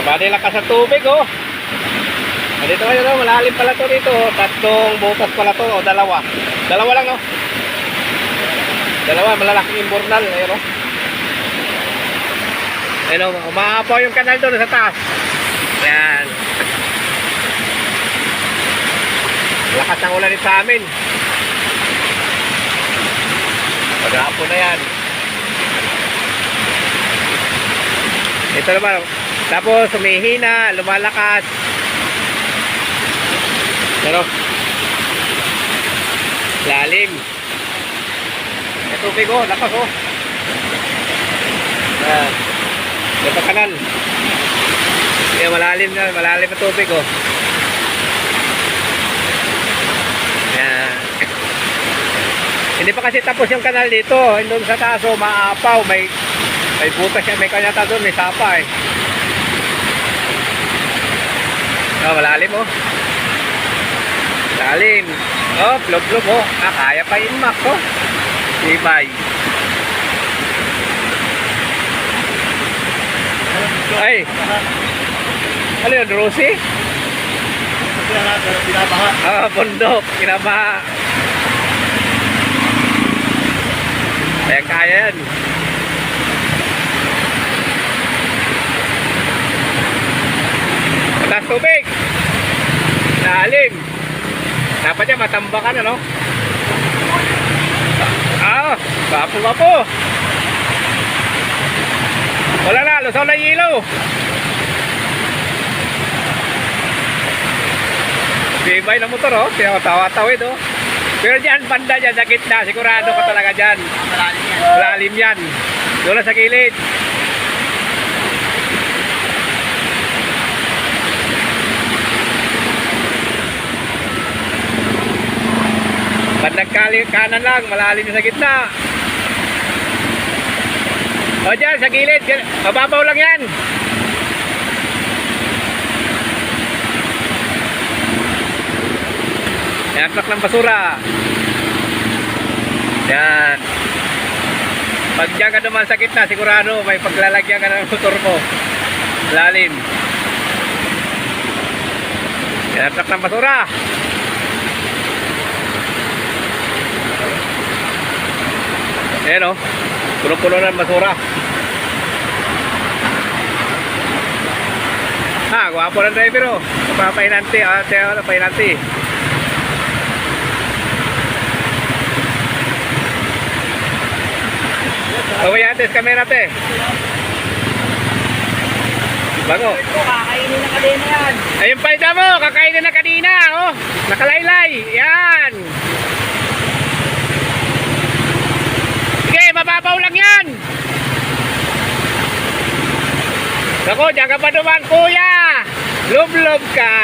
Bali lakas sa tubig oh. Dito kayo no, malalim pala to dito. Tatlong butas pala to o dalawa. Dalawa lang no. Dalawa malalaking imbornal ayun oh. Ayun oh, umaapaw yung kanal doon sa taas. Yan. Lakas ng ulan dito sa amin. Pag-hapon na yan. Ito naman. Tapos humihina, lumalakas. Pero lalim. May tubig oh, lakas oh. Yan. Ito kanal. Yan, malalim na, malalim na tubig oh. Yan. Hindi pa kasi tapos yung kanal dito. Doon sa taas oh, maapaw. May butas yan, may kanyata doon, may sapa eh. Oh, malalim oh. Malalim. Oh, plog-plog oh. Kaya pa yung mak oh. Ibay. Ay. Ano yun, Rosie? Binabaha. Ah, bundok. Kinabaha. Kaya yan. Mataas tubig. Lalim. Dapat yan matambakan ano? Ah, bapo. Wala na, lusaw na ilaw. Bibay na motor oh, tawa-tawid oh. Pero dyan, banda dyan, sa gitna, sigurado ka talaga dyan. Malalim yan. Doon na sa gilid. Bandang kanan lang, malalim sa gitna. O dyan, sa gilid, mababaw lang yan. Yan, truck ng basura. Yan. Pag dyan ka naman sa gitna, sigurado may paglalagyan ka ng motor mo. Lalim. Yan, truck ng basura. Ayan o, puno-puno ng basura. Ha, gwapo ng driver o. Papainanti, painanti. Papayantes kamera te. Bago. Kakainin na kanina yan. Ayun palda mo, kakainin na kanina oh. Nakalaylay, yan. Mababaw lang yan. Ako, diyan ka pa naman kuya. Lub-lub ka.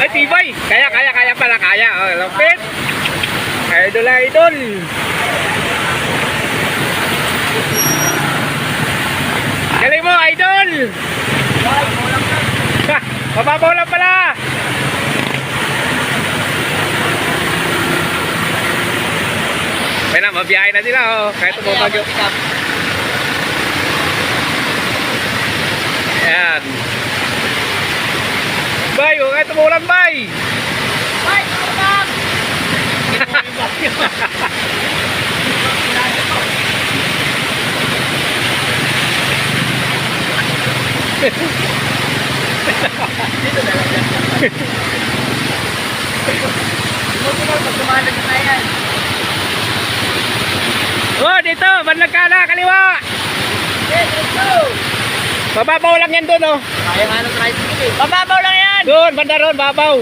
Ay, tibay. Kaya pala, kaya. Oh, lapit. Idol. Galing mo, idol. Mababaw lang pala. Kaya na, mabiyahe na sila oh. Kahit tumutagyo. Ayan. Bay, huwag kahit tumulan bay. Bay, tumulan! Dito na lang yan. Tumutunan, pag tumalag na yan. Oh, dito, bandang kana, kaliwa. Yes, let's go. Mababaw lang yan doon oh. Kaya nga ng tricycle eh. Mababaw lang yan. Doon, banda ron, babaw.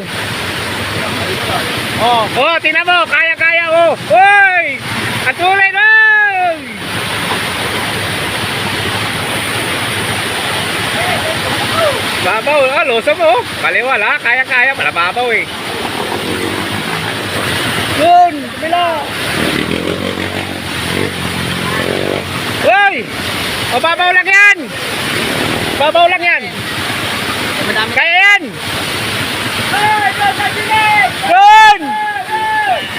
Oh, tingnan mo, kaya oh. Hoy! At ulay doon! Babaw, loso mo. Kaliwa la, kaya, malababaw eh. Doon, kabila. Hoy! O, babaw lang yan! Babaw lang yan! Kaya yan! Doon!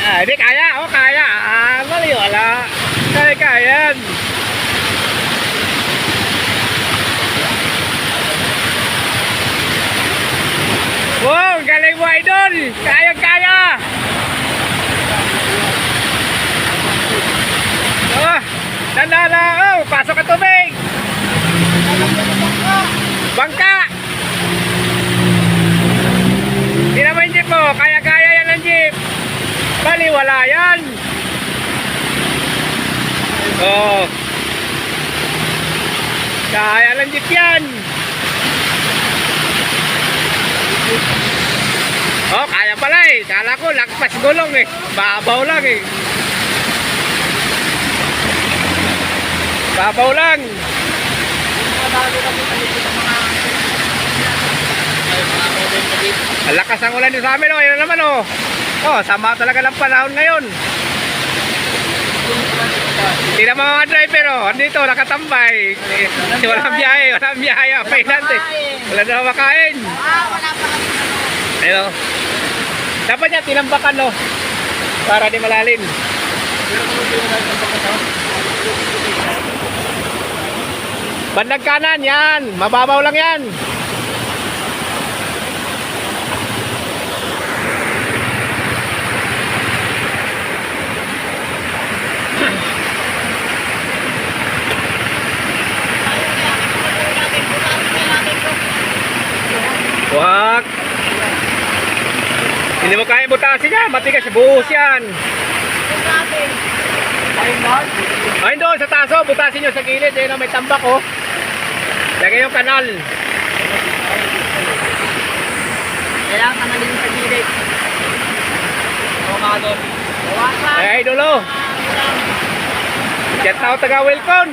Hindi kaya, kaya. Mali wala. Kaya yan. Wow, galing mo idol! Kaya-kaya! Oh, tanda. Oh, pasok ka tubig! Bangka! Hindi naman jeep mo, kaya-kaya yan ang jeep. Bali, wala yan. Oh. Kaya lang jeep yan. Oh, kaya pala eh. Kala ko, lagpas gulong eh. Babaw lang eh. Babaw lang. Ang lakas ang ulan din sa amin oh. Ayun naman oh. Oh, sama talaga ng panahon ngayon. Hindi naman mga driver oh. Andito, nakatambay. Walang biyahe. Painante. Wala na makain. Wala pa kami. Ayun. Dapat niya tinambakan no. Para di malalim. Bandang kanan yan. Mababaw lang yan. Wag. Hindi mo kaya butasin yan. Matigas buhos yan. Ayun doon sa taso. Butasin nyo sa gilid. Ayun may tambak oh. Lagay yung kanal. Kailangan kanalin sa gilid. Oo mga doon. Ay idolo. Diyan tao taga Wilcon.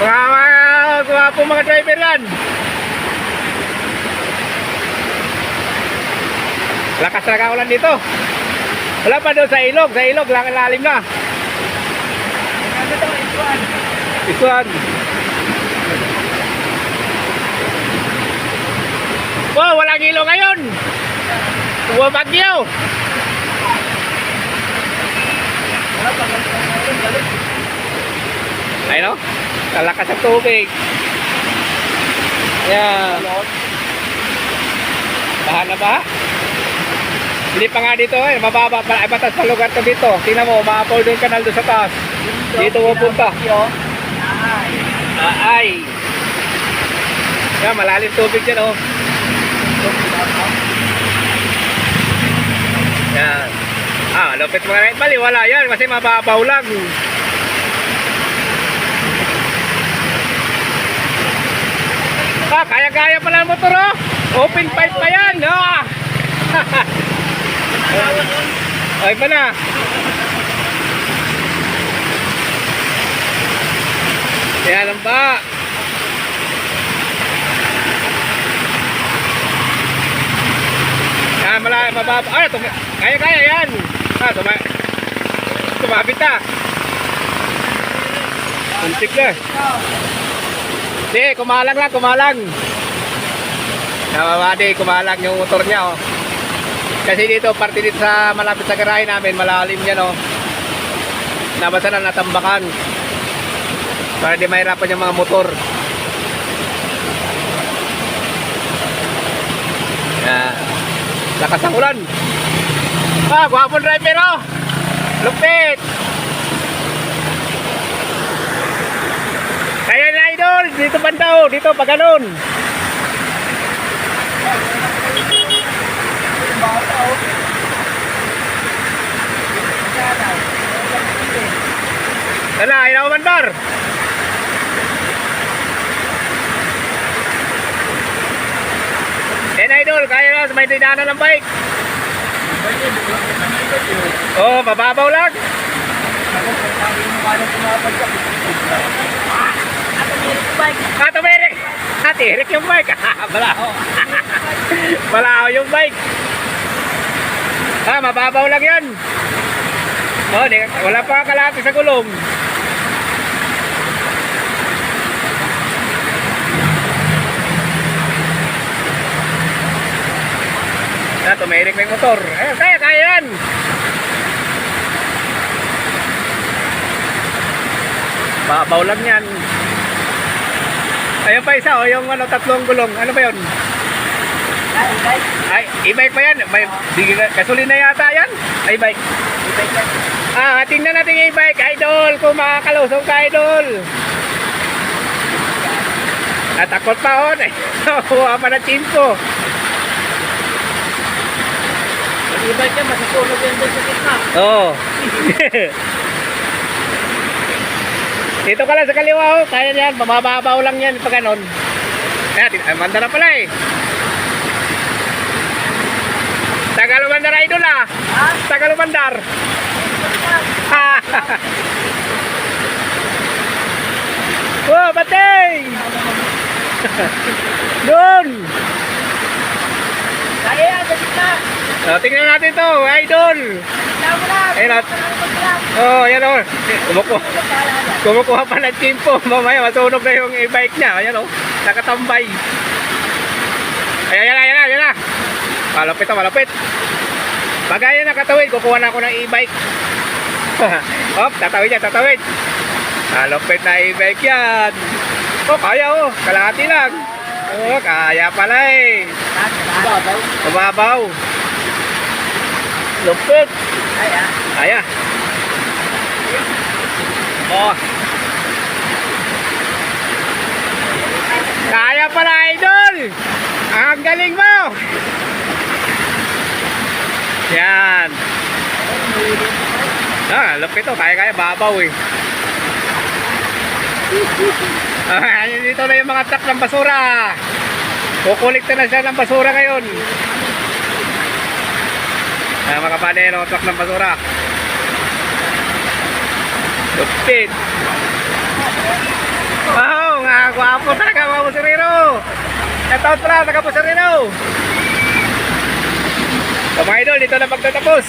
Mga mga driver yan. Lakas talaga ulan dito. Wala pa doon sa ilog. Sa ilog lang lalim na. Isuan. Wow, walang ilo ngayon. Bumagyo. Ayun o. Kalakas ang tubig. Ayan. Baha na ba? Hindi pa nga dito eh. Mababa pa. Ay, batas pa lugar to dito. Tingnan mo, maapaw doon kanal doon sa taas. Dito pupunta. Ay. Yan, malalim tubig dyan oh. Yan. Lupit mga rin. Bali, wala yan. Kasi mababaw lang. Kaya-kaya pala ang motor oh. Open pipe pa yan. Ay pa na. Kaya lang ba? Yan, mababa. Kaya-kaya yan. Tumabit na. Untik na. Hindi, kumalang lang, kumalang. Namamadi, kumalang yung motor niya oh. Kasi dito, parte dito sa malapit sa garahe namin, malalim yan oh. Nabasa na natambakan. Para di mahirapan yung mga motor. Lakas ang ulan. Gwapong driver oh. Lupit. Kaya na idol, dito banda oh. Dito pa ganun. Ano, ayaw mandar. Idol, kaya na may dinaanan ng bike. Oh, mababaw lang. Tumirik. Tirik yung bike. Balaho. Balaho yung bike. Mababaw lang yan. Oh, wala pa kalahati sa gulong. Tumirik na yung motor. Kaya yan. Babaw lang yan. Ayun pa isa, yung tatlong gulong. Ano ba yun? Ay, e-bike pa yan. May, gasolina yata yan. Ay, bike. Tingnan natin yung e-bike, idol. Kung makakalusong ka, idol. At takot pa, oh. Nakuha pa ng timpo. Ibay ka, masusunog yan doon sa gitna. Oo. Dito ka lang sa kaliwa, oh. Kaya yan, mamababaw lang yan pag ganon. Manda na pala eh. Tagalumandar, idol ah. Tagalumandar. Oh, batay! Doon! Kaya yan, sa gitna. Tingnan natin to, idol! Gitna mo lang. Ayun at. Oh, yan oh. Kumukuha pa ng timpo. Mamaya masunog na yung e-bike niya. Ayan oh. Nakatambay. Ayan na. Malapit. Pag ayan nakatawid, kukuha na ako ng e-bike. Hop, tatawid. Malapit na e-bike yan. Oh, kaya oh. Kalahati lang. Oh, kaya pala eh. Mababaw. Lupit. Kaya. Oh. Kaya pala, idol. Ang galing mo. Yan. Lupit to. Kaya. Babaw eh. Dito na yung mga truck ng basura. Kukulikta na siya ng basura ngayon. Mga kapanero, truck ng basura. Lupit. Wow, nga gwapo talaga mga busirero. Shoutout pala, taga busirero. So mga idol, dito na magtatapos.